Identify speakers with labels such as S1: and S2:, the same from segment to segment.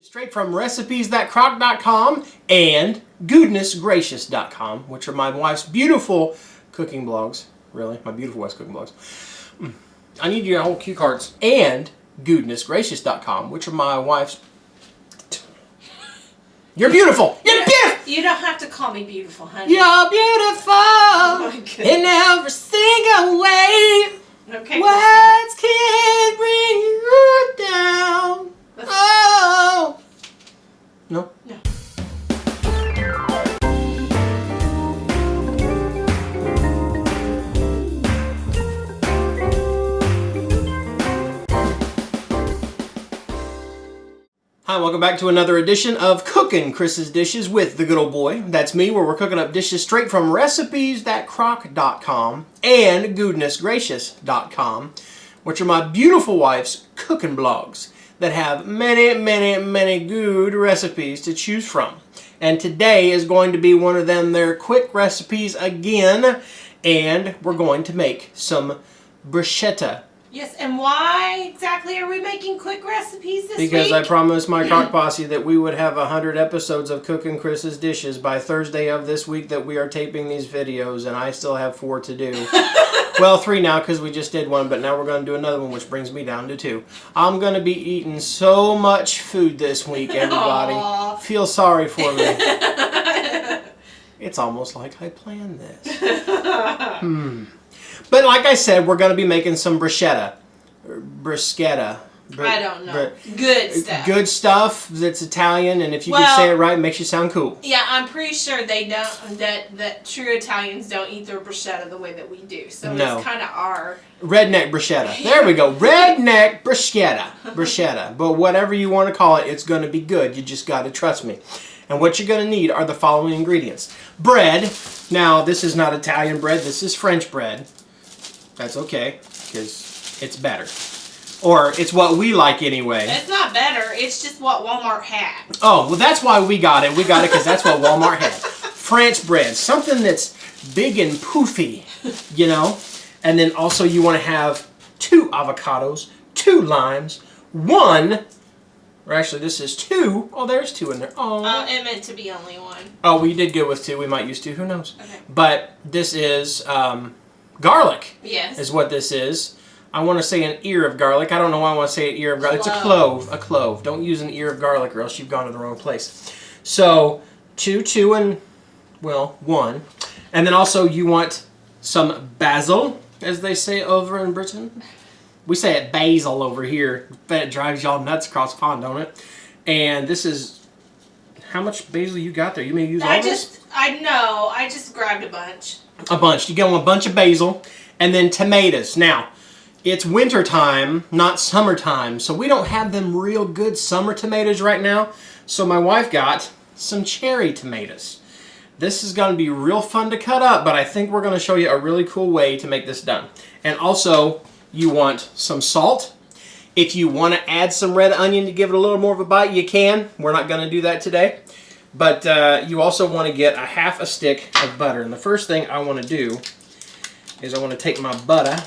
S1: Straight from recipesthatcrock.com and goodnessgracious.com, which are my wife's beautiful cooking blogs. Really? My beautiful wife's cooking blogs. I need your whole cue cards. And goodnessgracious.com, which are my wife's... You're beautiful! You're beautiful!
S2: You don't have to call me beautiful, honey.
S1: You're beautiful in every single way.
S2: Okay.
S1: Words can't bring you down. Oh! No?
S2: No.
S1: Hi, welcome back to another edition of Cooking Chris's Dishes with the good old boy. That's me, where we're cooking up dishes straight from recipesthatcrock.com and goodnessgracious.com, which are my beautiful wife's cooking blogs that have many good recipes to choose from. And today is going to be one of them, their quick recipes again, and we're going to make some bruschetta.
S2: Yes, and why exactly are we making quick recipes this week?
S1: Because I promised my crock posse that we would have 100 episodes of Cooking Chris's Dishes by Thursday of this week that we are taping these videos, and I still have 4 to do. Well, 3 now because we just did one, but now we're going to do another one, which brings me down to 2. I'm going to be eating so much food this week, everybody.
S2: Aww.
S1: Feel sorry for me. It's almost like I planned this. But like I said, we're going to be making some bruschetta. Bruschetta.
S2: I don't know. Good stuff.
S1: Good stuff that's Italian, and if you can say it right, it makes you sound cool.
S2: Yeah, I'm pretty sure they don't. That true Italians don't eat their bruschetta the way that we do. So
S1: No.
S2: it's kind of our
S1: Redneck bruschetta. There we go. Redneck bruschetta. Bruschetta. But whatever you want to call it, it's going to be good. You just got to trust me. And what you're going to need are the following ingredients. Bread. Now, this is not Italian bread. This is French bread. That's okay, because it's better. Or it's what we like anyway.
S2: It's not better. It's just what Walmart had.
S1: Oh, well, that's why we got it. We got it because that's what Walmart had. French bread. Something that's big and poofy, you know? And then also you want to have 2 avocados, 2 limes, 1... Or actually, this is 2. Oh, there's 2 in there. Oh,
S2: it meant to be only 1.
S1: Oh, we did go with 2. We might use 2. Who knows?
S2: Okay.
S1: But this is garlic.
S2: Yes.
S1: Is what this is. I want to say an ear of garlic. I don't know why I want to say an ear of garlic. It's a clove. A clove. Don't use an ear of garlic or else you've gone to the wrong place. So, 2, and, well, 1. And then also you want some basil, as they say over in Britain. We say it basil over here. That drives y'all nuts across the pond, don't it? And this is... How much basil you got there? You may use all this?
S2: I know. I just grabbed a bunch.
S1: A bunch. You get a bunch of basil. And then tomatoes. Now, it's winter time, not summertime. So we don't have them real good summer tomatoes right now. So my wife got some cherry tomatoes. This is going to be real fun to cut up. But I think we're going to show you a really cool way to make this done. And also... You want some salt. If you want to add some red onion to give it a little more of a bite, you can. We're not going to do that today. But you also want to get a half a stick of butter. And the first thing I want to do is I want to take my butter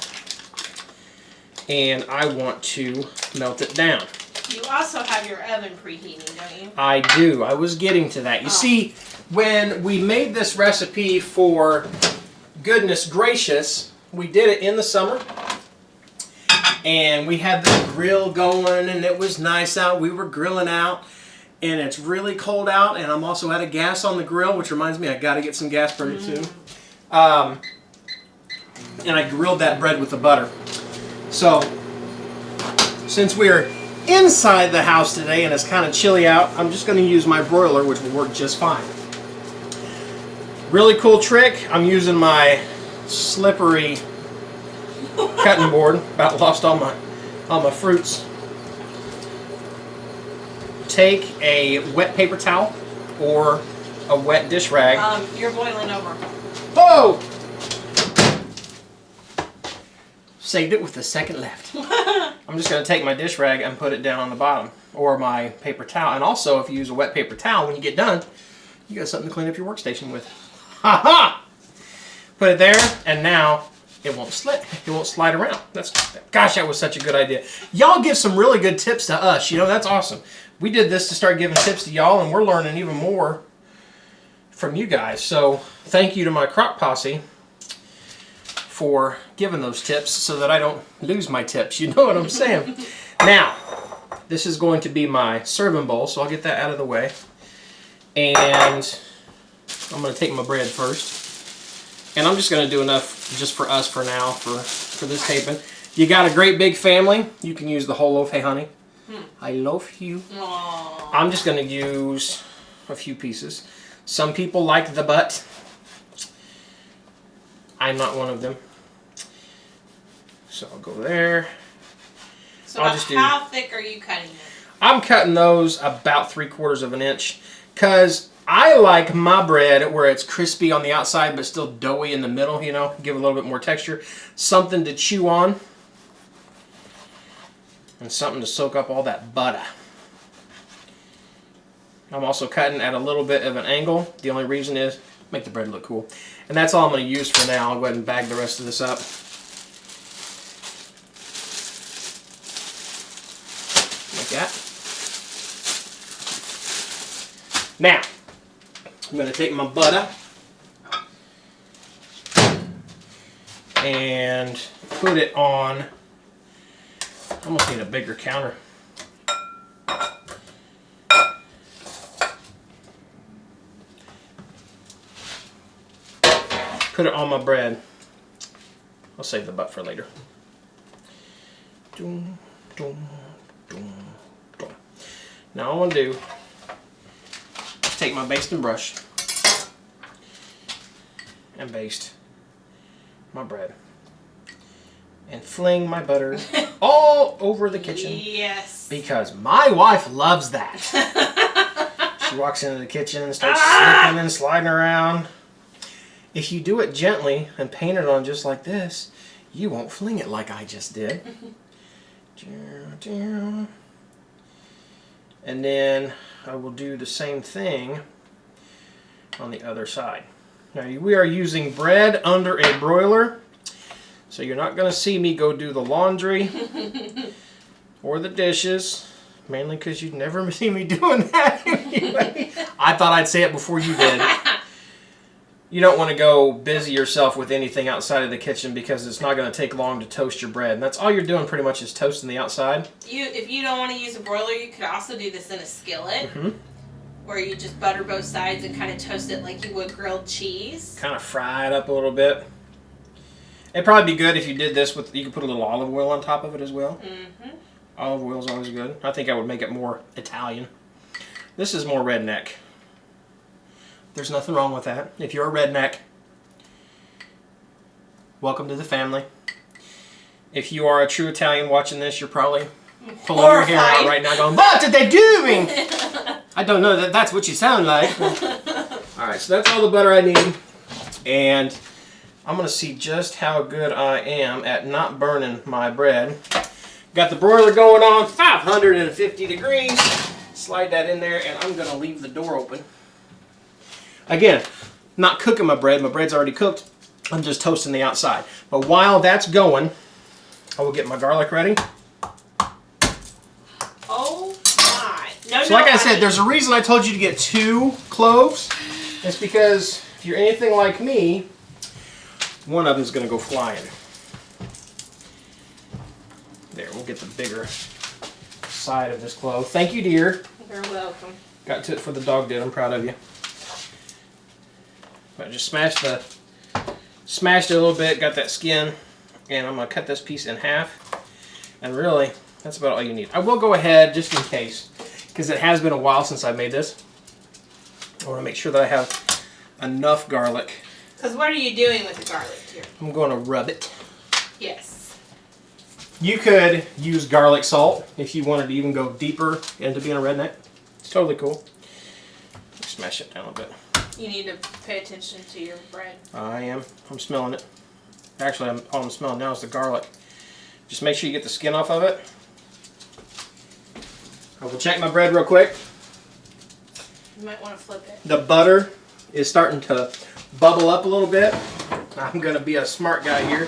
S1: and I want to melt it down.
S2: You also have your oven preheating, don't you?
S1: I do. I was getting to that. You see, when we made this recipe for Goodness Gracious, we did it in the summer. And we had the grill going, and it was nice out. We were grilling out, and it's really cold out, and I'm also out of gas on the grill, which reminds me I got to get some gas pretty soon. And I grilled that bread with the butter. So, since we're inside the house today and it's kind of chilly out, I'm just going to use my broiler, which will work just fine. Really cool trick. I'm using my slippery cutting board. About lost all my fruits. Take a wet paper towel or a wet dish rag.
S2: You're boiling over.
S1: Whoa! Saved it with the second left. I'm just going to take my dish rag and put it down on the bottom, or my paper towel. And also, if you use a wet paper towel, when you get done, you got something to clean up your workstation with. Ha ha! Put it there, and now it won't slip. It won't slide around. Gosh, that was such a good idea. Y'all give some really good tips to us. You know, that's awesome. we did this to start giving tips to y'all, and we're learning even more from you guys. So thank you to my crock posse for giving those tips so that I don't lose my tips. You know what I'm saying? Now, this is going to be my serving bowl, so I'll get that out of the way. And I'm going to take my bread first. And I'm just going to do enough just for us for now, for this taping. You got a great big family, you can use the whole loaf. Hey, honey, I love you.
S2: Aww.
S1: I'm just going to use a few pieces. Some people like the butt. I'm not one of them. So I'll go there.
S2: So how thick are you cutting it?
S1: I'm cutting those about 3/4 of an inch because I like my bread where it's crispy on the outside but still doughy in the middle, you know, give a little bit more texture. Something to chew on and something to soak up all that butter. I'm also cutting at a little bit of an angle. The only reason is make the bread look cool. And that's all I'm going to use for now. I'll go ahead and bag the rest of this up. Like that. Now, I'm going to take my butter and put it on. I almost need a bigger counter. Put it on my bread. I'll save the butt for later. Doom, doom, doom, doom. Now all I'm going to do is take my basting brush and baste my bread and fling my butter all over the kitchen.
S2: Yes.
S1: Because my wife loves that. She walks into the kitchen and starts slipping and sliding around. If you do it gently and paint it on just like this, you won't fling it like I just did. And then I will do the same thing on the other side. Now we are using bread under a broiler, so you're not going to see me go do the laundry or the dishes, mainly because you'd never see me doing that anyway. I thought I'd say it before you did. You don't want to go busy yourself with anything outside of the kitchen because it's not going to take long to toast your bread. And that's all you're doing pretty much is toasting the outside.
S2: If you don't want to use a broiler, you could also do this in a skillet. Where you just butter both sides and kind of toast it like you would grilled cheese.
S1: Kind of fry it up a little bit. It'd probably be good if you did this with, you could put a little olive oil on top of it as well. Olive oil is always good. I think I would make it more Italian. This is more redneck. There's nothing wrong with that. If you're a redneck, welcome to the family. If you are a true Italian watching this, you're probably pulling your hair out right now going, what are they doing? I don't know that that's what you sound like. Alright, so that's all the butter I need. And I'm going to see just how good I am at not burning my bread. Got the broiler going on, 550 degrees. Slide that in there, and I'm going to leave the door open. Again, not cooking my bread. My bread's already cooked. I'm just toasting the outside. But while that's going, I will get my garlic ready.
S2: Oh my. No,
S1: so like I said, there's a reason I told you to get 2 cloves. It's because if you're anything like me, one of them is going to go flying. There, we'll get the bigger side of this clove. Thank you, dear.
S2: You're welcome.
S1: Got to it for the dog did. I'm proud of you. I just smashed it a little bit, got that skin, and I'm going to cut this piece in half. And really, that's about all you need. I will go ahead, just in case, because it has been a while since I made this. I want to make sure that I have enough garlic.
S2: Because what are you doing with the garlic here?
S1: I'm going to rub it.
S2: Yes.
S1: You could use garlic salt if you wanted to even go deeper into being a redneck. It's totally cool. Smash it down a bit.
S2: You need to pay attention to your bread.
S1: I am. I'm smelling it. Actually, all I'm smelling now is the garlic. Just make sure you get the skin off of it. I will check my bread real quick.
S2: You might want to flip it.
S1: The butter is starting to bubble up a little bit. I'm going to be a smart guy here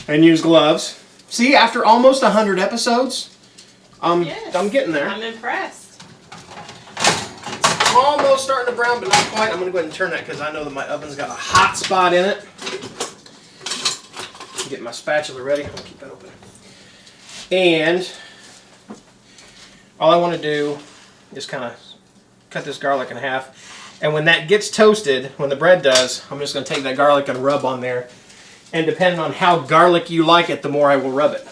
S1: and use gloves. See, after almost 100 episodes, I'm getting there.
S2: I'm impressed.
S1: almost starting to brown, but not quite. I'm going to go ahead and turn that because I know that my oven's got a hot spot in it. Get my spatula ready. I'll keep that open. And all I want to do is kind of cut this garlic in half. And when that gets toasted, when the bread does, I'm just going to take that garlic and rub on there. And depending on how garlic you like it, the more I will rub it.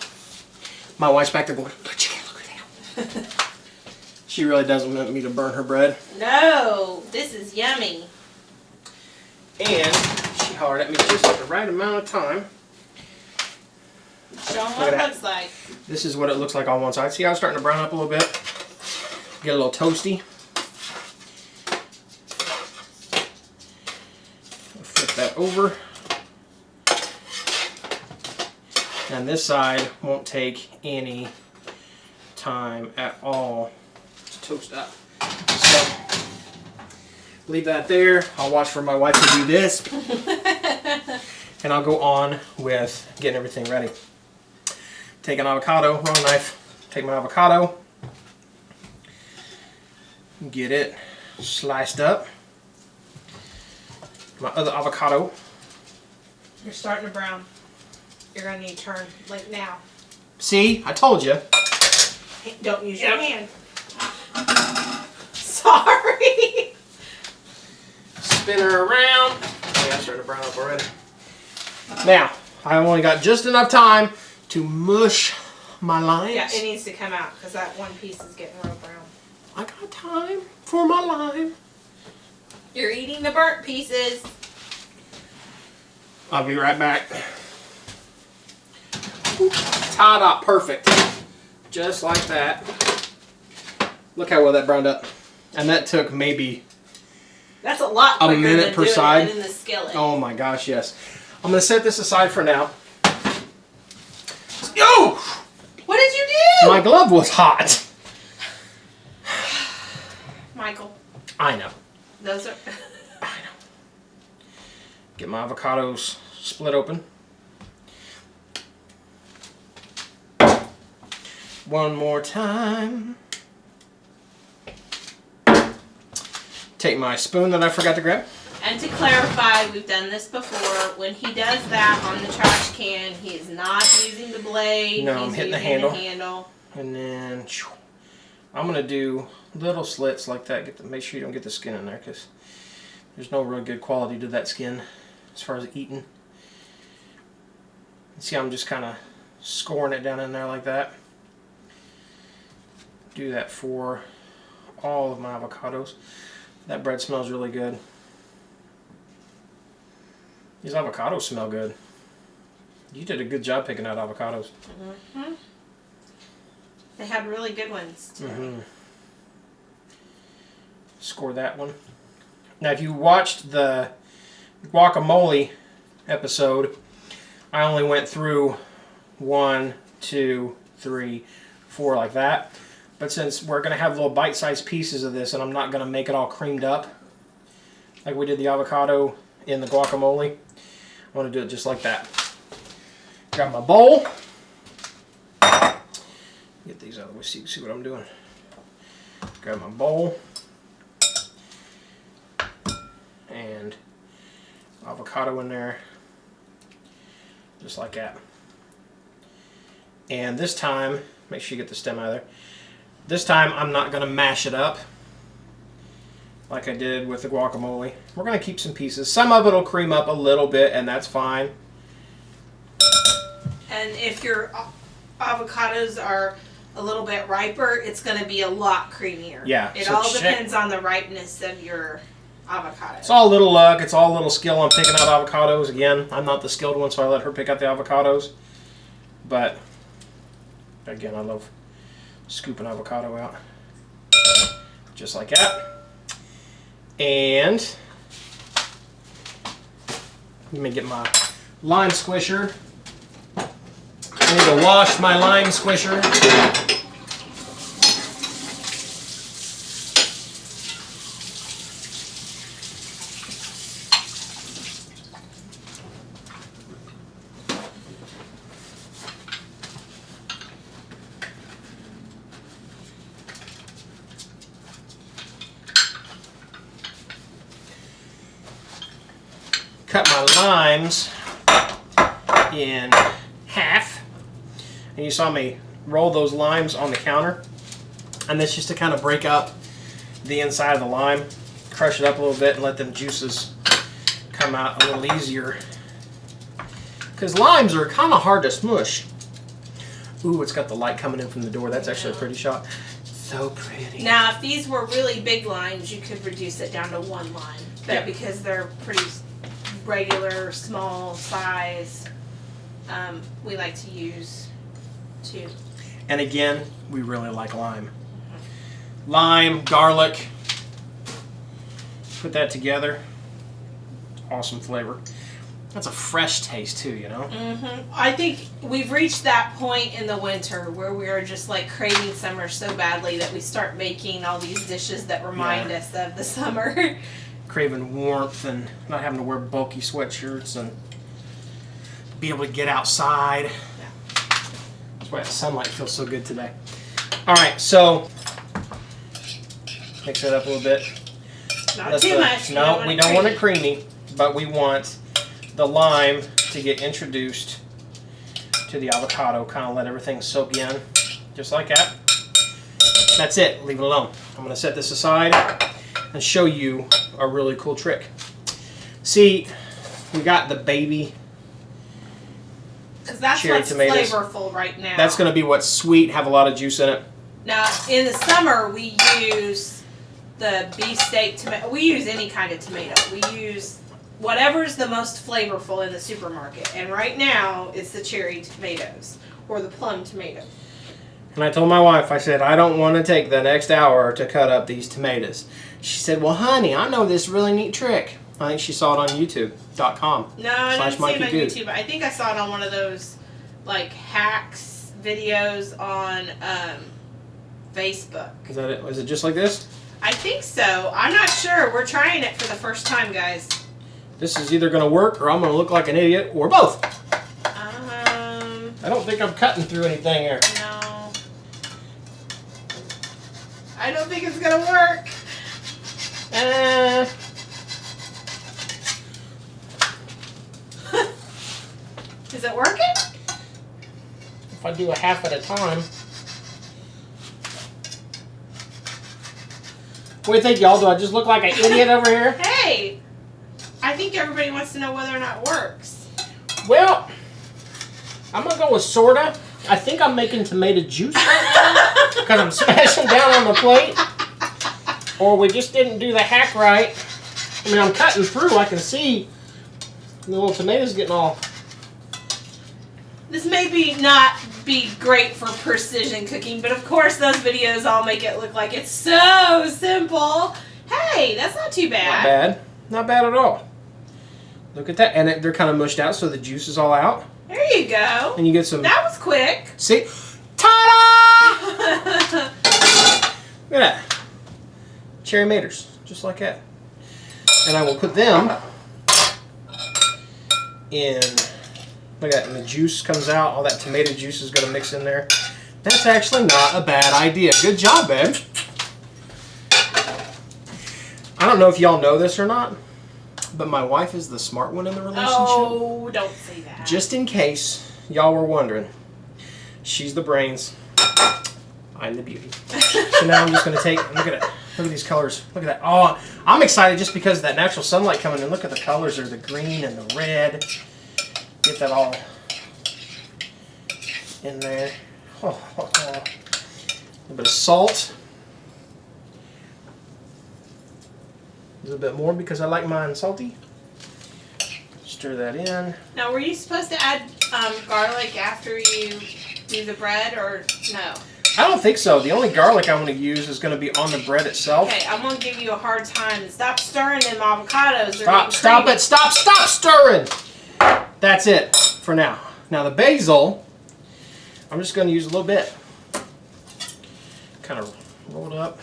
S1: My wife's back there going, look at that. She really doesn't want me to burn her bread.
S2: No, this is yummy.
S1: And she hollered at me just at the right amount of time.
S2: Show them what it looks like.
S1: This is what it looks like on one side. See how it's starting to brown up a little bit? Get a little toasty. Flip that over. And this side won't take any time at all to toast up. So, leave that there. I'll watch for my wife to do this. And I'll go on with getting everything ready. Take an avocado, wrong knife. Take my avocado. Get it sliced up. My other avocado.
S2: You're starting to brown. You're going to need to turn like now.
S1: See? I told you.
S2: Don't use your hand. Sorry.
S1: Spin her around. Oh, yeah, it's starting to brown up already. Now, I only got just enough time to mush my limes.
S2: Yeah, it needs to come out because that one piece is getting real brown.
S1: I got time for my lime.
S2: You're eating the burnt pieces.
S1: I'll be right back. Ta-da, perfect. Just like that. Look how well that browned up. And that took maybe
S2: That's a lot quicker
S1: a minute
S2: than
S1: per
S2: doing
S1: side.
S2: it in the skillet.
S1: Oh my gosh, yes. I'm going to set this aside for now. Oh!
S2: What did you do?
S1: My glove was hot.
S2: Michael.
S1: I know.
S2: Those are...
S1: I know. Get my avocados split open. One more time. Take my spoon that I forgot to grab.
S2: And to clarify, we've done this before. When he does that on the trash can, he is not using the blade.
S1: No, I'm hitting the handle.
S2: handle.
S1: And then I'm going to do little slits like that. Make sure you don't get the skin in there because there's no real good quality to that skin as far as eating. See, I'm just kind of scoring it down in there like that. Do that for all of my avocados. That bread smells really good. These avocados smell good. You did a good job picking out avocados.
S2: Mm-hmm. They had really good ones today.
S1: Mm-hmm. Score that one. Now, if you watched the guacamole episode, I only went through 1, 2, 3, 4 like that. But since we're going to have little bite-sized pieces of this and I'm not going to make it all creamed up like we did the avocado in the guacamole, I want to do it just like that. Grab my bowl. Get these out of the way so you can see what I'm doing. Grab my bowl. And avocado in there. Just like that. And this time, make sure you get the stem out of there. This time I'm not going to mash it up like I did with the guacamole. We're going to keep some pieces. Some of it will cream up a little bit and that's fine.
S2: And if your avocados are a little bit riper, it's going to be a lot creamier.
S1: Yeah.
S2: It
S1: so
S2: all depends on the ripeness of your avocado.
S1: It's all little luck. It's all little skill on picking out avocados. Again, I'm not the skilled one, so I let her pick out the avocados. But, again, I love scooping avocado out. Just like that. And let me get my lime squisher. I need to wash my lime squisher. cut my limes in half. And you saw me roll those limes on the counter. And that's just to kind of break up the inside of the lime, crush it up a little bit and let them juices come out a little easier. Because limes are kind of hard to smush. Ooh, it's got the light coming in from the door. That's actually a pretty shot. So pretty.
S2: Now, if these were really big limes, you could reduce it down to 1 lime. But
S1: Yeah.
S2: because they're pretty regular, small size, we like to use 2.
S1: And again, we really like lime. Lime, garlic. Put that together. Awesome flavor. That's a fresh taste too, you know?
S2: I think we've reached that point in the winter where we are just like craving summer so badly that we start making all these dishes that remind us of the summer.
S1: Craving warmth and not having to wear bulky sweatshirts and be able to get outside. That's why the sunlight feels so good today. All right, so mix it up a little bit.
S2: Not too much.
S1: No, we don't want it creamy, but we want the lime to get introduced to the avocado. Kind of let everything soak in, just like that. That's it. Leave it alone. I'm going to set this aside and show you a really cool trick. See, we got the baby
S2: because that's
S1: cherry
S2: what's
S1: tomatoes.
S2: flavorful right now.
S1: That's going to be what's sweet, have a lot of juice in it.
S2: Now, in the summer, we use the beefsteak tomato. We use any kind of tomato. We use whatever's the most flavorful in the supermarket. And right now, it's the cherry tomatoes or the plum tomato.
S1: And I told my wife, I said, I don't want to take the next hour to cut up these tomatoes. She said, well, honey, I know this really neat trick. I think she saw it on YouTube.com.
S2: No, I didn't see it
S1: Mikey
S2: on
S1: GOODe.
S2: YouTube. I think I saw it on one of those like hacks videos on Facebook.
S1: Is that it? Is it just like this?
S2: I think so. I'm not sure. We're trying it for the first time, guys.
S1: This is either going to work or I'm going to look like an idiot or both.
S2: I
S1: don't think I'm cutting through anything here.
S2: No. I don't think it's going to work. Is it working?
S1: If I do a half at a time. What do you think, y'all? Do I just look like an idiot over here?
S2: Hey! I think everybody wants to know whether or not it works.
S1: Well, I'm going to go with sorta. I think I'm making tomato juice right now because I'm smashing down on the plate. Or we just didn't do the hack right. I mean, I'm cutting through. I can see the little tomatoes getting all...
S2: This may not be great for precision cooking, but of course those videos all make it look like it's so simple. Hey, that's not too bad.
S1: Not bad. Not bad at all. Look at that. And they're kind of mushed out so the juice is all out.
S2: There you go.
S1: And you get some...
S2: That was quick.
S1: See? Ta-da! Look at that. Cherry tomatoes. Just like that. And I will put them in... Look at that. And the juice comes out. All that tomato juice is going to mix in there. That's actually not a bad idea. Good job, babe. I don't know if y'all know this or not, but my wife is the smart one in the relationship.
S2: Oh, don't say that.
S1: Just in case y'all were wondering, she's the brains, I'm the beauty. So now I'm just going to take, look at it. Look at these colors. Look at that. Oh, I'm excited just because of that natural sunlight coming in. Look at the colors. There's the green and the red. Get that all in there. A little bit of salt. A little bit more because I like mine salty. Stir that in.
S2: Now, were you supposed to add garlic after you do the bread, or no?
S1: I don't think so. The only garlic I'm going to use is going to be on the bread itself.
S2: Okay, I'm going to give you a hard time. Stop stirring them avocados.
S1: Stop it. Stop stirring. That's it for now. Now the basil, I'm just going to use a little bit. Kind of roll it up.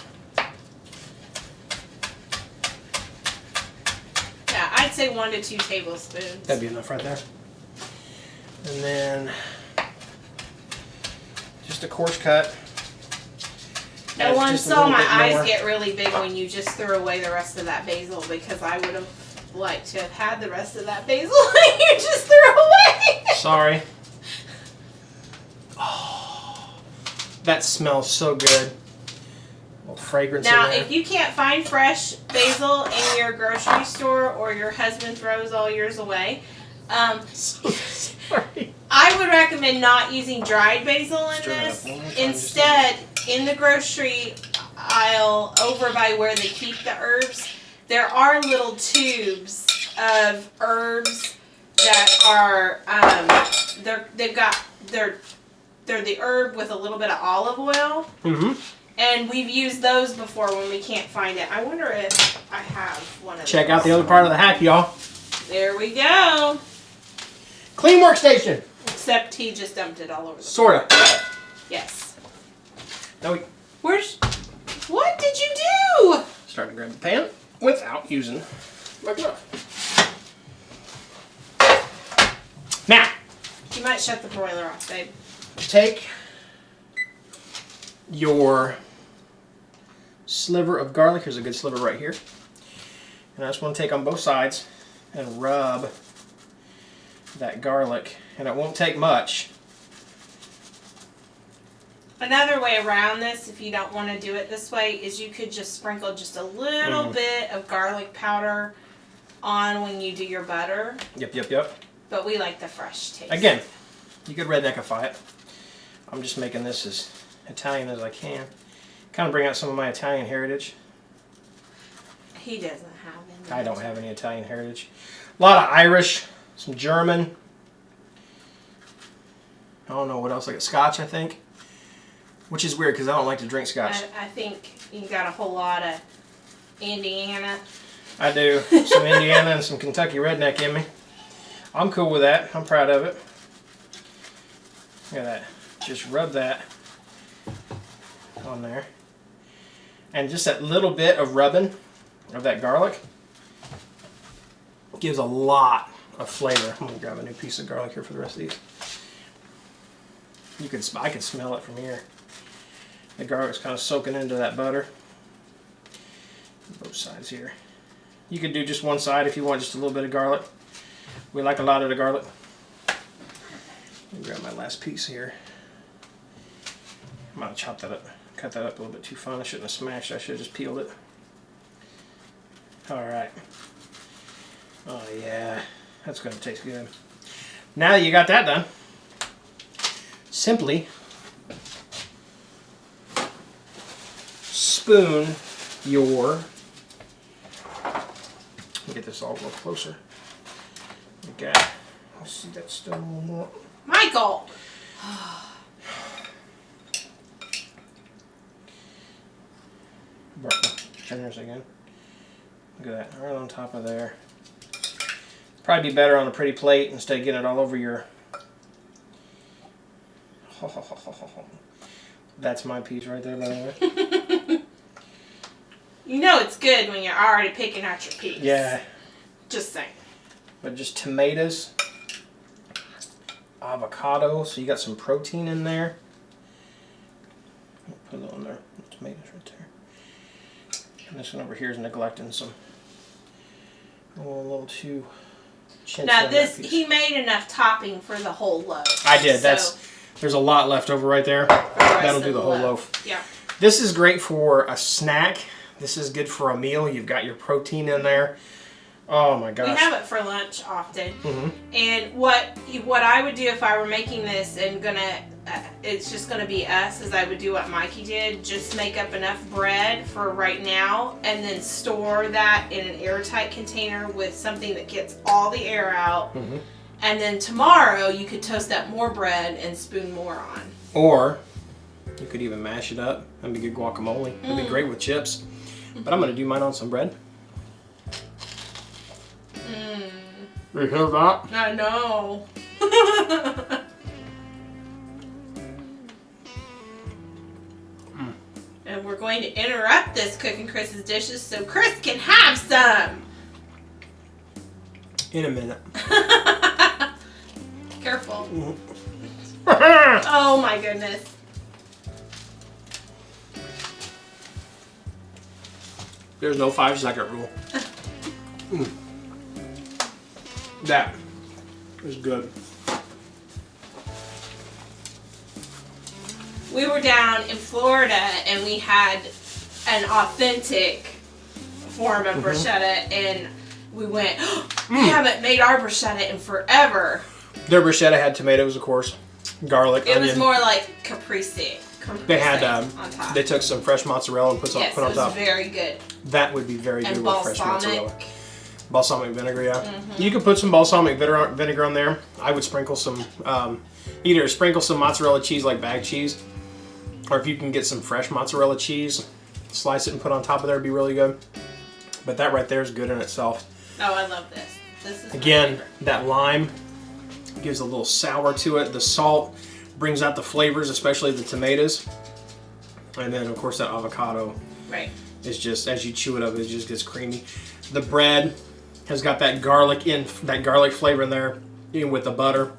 S2: Yeah, I'd say 1 to 2 tablespoons.
S1: That'd be enough right there. And then just a coarse cut.
S2: No one
S1: Just a
S2: saw
S1: little
S2: my
S1: bit
S2: eyes
S1: more.
S2: get really big when you just threw away the rest of that basil, because I would have like to have had the rest of that basil that you just threw away.
S1: Sorry. Oh, that smells so good. A little fragrance
S2: Now,
S1: in there.
S2: if you can't find fresh basil in your grocery store or your husband throws all yours away,
S1: So sorry.
S2: I would recommend not using dried basil in
S1: Stir it
S2: this.
S1: up one more time,
S2: Instead, in the grocery aisle over by where they keep the herbs, there are little tubes of herbs that are they're the herb with a little bit of olive oil.
S1: Mm-hmm.
S2: And we've used those before when we can't find it. I wonder if I have one of those.
S1: Check out the other part of the hack, y'all.
S2: There we go.
S1: Clean workstation.
S2: Except he just dumped it all over the floor.
S1: Sorta.
S2: Yes.
S1: Now we
S2: What did you do?
S1: start to grab the pan without using my glove. Now,
S2: You might shut the broiler off, babe.
S1: take your sliver of garlic. Here's a good sliver right here. And I just want to take on both sides and rub that garlic. And it won't take much.
S2: Another way around this, if you don't want to do it this way, is you could just sprinkle just a little bit of garlic powder on when you do your butter.
S1: Yep.
S2: But we like the fresh taste.
S1: Again, you could redneckify it. I'm just making this as Italian as I can. Kind of bring out some of my Italian heritage.
S2: He doesn't have any.
S1: I don't have any Italian heritage. A lot of Irish, some German. I don't know what else, like a Scotch, I think. Which is weird because I don't like to drink Scotch.
S2: I think you got a whole lot of Indiana.
S1: I do. Some Indiana and some Kentucky redneck in me. I'm cool with that. I'm proud of it. Look at that. Just rub that on there. And just that little bit of rubbing of that garlic gives a lot of flavor. I'm going to grab a new piece of garlic here for the rest of these. I can smell it from here. The garlic's kind of soaking into that butter. Both sides here. You could do just one side if you want just a little bit of garlic. We like a lot of the garlic. Let me grab my last piece here. I'm going to chop that up, cut that up a little bit too fine. I shouldn't have smashed it. I should have just peeled it. Alright. Oh yeah, that's going to taste good. Now that you got that done, simply spoon your, let me get this all a little closer. Okay, let's see that still a little more.
S2: Michael!
S1: Burnt my fingers again. Look at that, right on top of there. Probably be better on a pretty plate instead of getting it all over your. That's my piece right there, by the way.
S2: You know it's good when you're already picking out your piece.
S1: Yeah.
S2: Just saying.
S1: But just tomatoes, avocado, so you got some protein in there. Put it on there. Tomatoes right there. And this one over here is neglecting some. A little too.
S2: Now this, he made enough topping for the whole loaf.
S1: I did.
S2: So
S1: There's a lot left over right there. That'll do the whole loaf.
S2: Yeah.
S1: This is great for a snack. This is good for a meal. You've got your protein in there. Oh my gosh.
S2: We have it for lunch often.
S1: Mm-hmm.
S2: And what I would do if I were making this and it's just gonna be us, is I would do what Mikey did. Just make up enough bread for right now and then store that in an airtight container with something that gets all the air out.
S1: Mm-hmm.
S2: And then tomorrow you could toast up more bread and spoon more on.
S1: Or you could even mash it up. That'd be good guacamole. It'd be great with chips. But I'm going to do mine on some bread. You hear that?
S2: I know. And we're going to interrupt this cooking Chris's dishes so Chris can have some.
S1: In a minute.
S2: Careful. Oh my goodness.
S1: There's no 5-second rule. That is good.
S2: We were down in Florida and we had an authentic form of bruschetta, and we went, oh, we haven't made our bruschetta in forever.
S1: Their bruschetta had tomatoes, of course, garlic,
S2: It
S1: onion.
S2: was more like caprese.
S1: They had,
S2: on top.
S1: they took some fresh mozzarella and put on
S2: Yes, it was
S1: top.
S2: very good.
S1: That would be very good
S2: And
S1: with fresh mozzarella.
S2: balsamic.
S1: Balsamic vinegar, yeah. You could put some balsamic vinegar on there. I would sprinkle some, either sprinkle some mozzarella cheese like bag cheese, or if you can get some fresh mozzarella cheese, slice it and put on top of there, it'd be really good. But that right there is good in itself.
S2: Oh, I love this. This is
S1: Again, that lime gives a little sour to it. The salt brings out the flavors, especially the tomatoes. And then, of course, that avocado is just, as you chew it up, it just gets creamy. The bread has got that garlic flavor in there, even with the butter.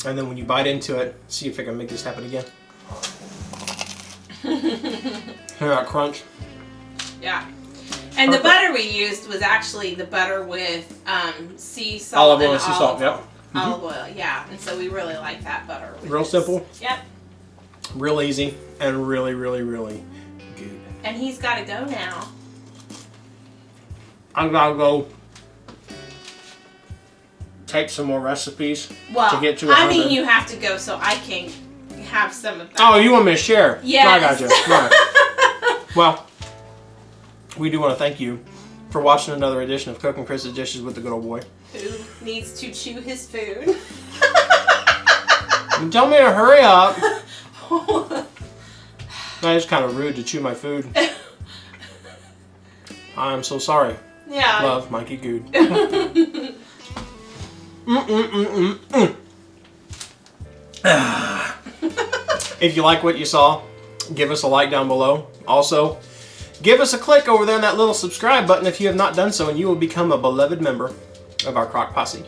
S1: And then when you bite into it, see if I can make this happen again. Hear that crunch?
S2: Yeah. And the butter we used was actually the butter with sea salt
S1: Olive oil
S2: and
S1: and sea salt, yep.
S2: Olive oil, yeah. And so we really like that butter.
S1: Real simple.
S2: Yep.
S1: Real easy, and really, really, really good.
S2: And he's got to go now.
S1: I'm gonna go take some more recipes
S2: Well,
S1: to get to
S2: I
S1: 100.
S2: mean, you have to go so I can have some of that.
S1: Oh, you want me to share?
S2: Yes.
S1: I got you. Right. Well, we do want to thank you for watching another edition of Cooking Chris's Dishes with the Good Old Boy.
S2: Who needs to chew his food?
S1: You tell me to hurry up. That is kind of rude to chew my food. I'm so sorry.
S2: Yeah.
S1: Love, Mikey Good. If you like what you saw, give us a like down below. Also, give us a click over there on that little subscribe button if you have not done so, and you will become a beloved member of our Crock Posse.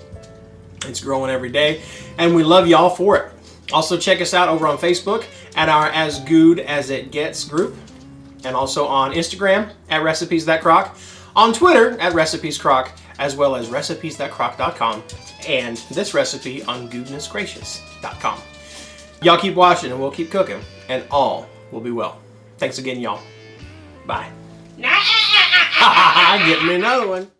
S1: It's growing every day, and we love y'all for it. Also, check us out over on Facebook at our As Good As It Gets group, and also on Instagram at Recipes That Crock, on Twitter at Recipes Crock, as well as recipesthatcrock.com, and this recipe on goodnessgracious.com. Y'all keep watching, and we'll keep cooking, and all will be well. Thanks again, y'all. Bye. Get me another one.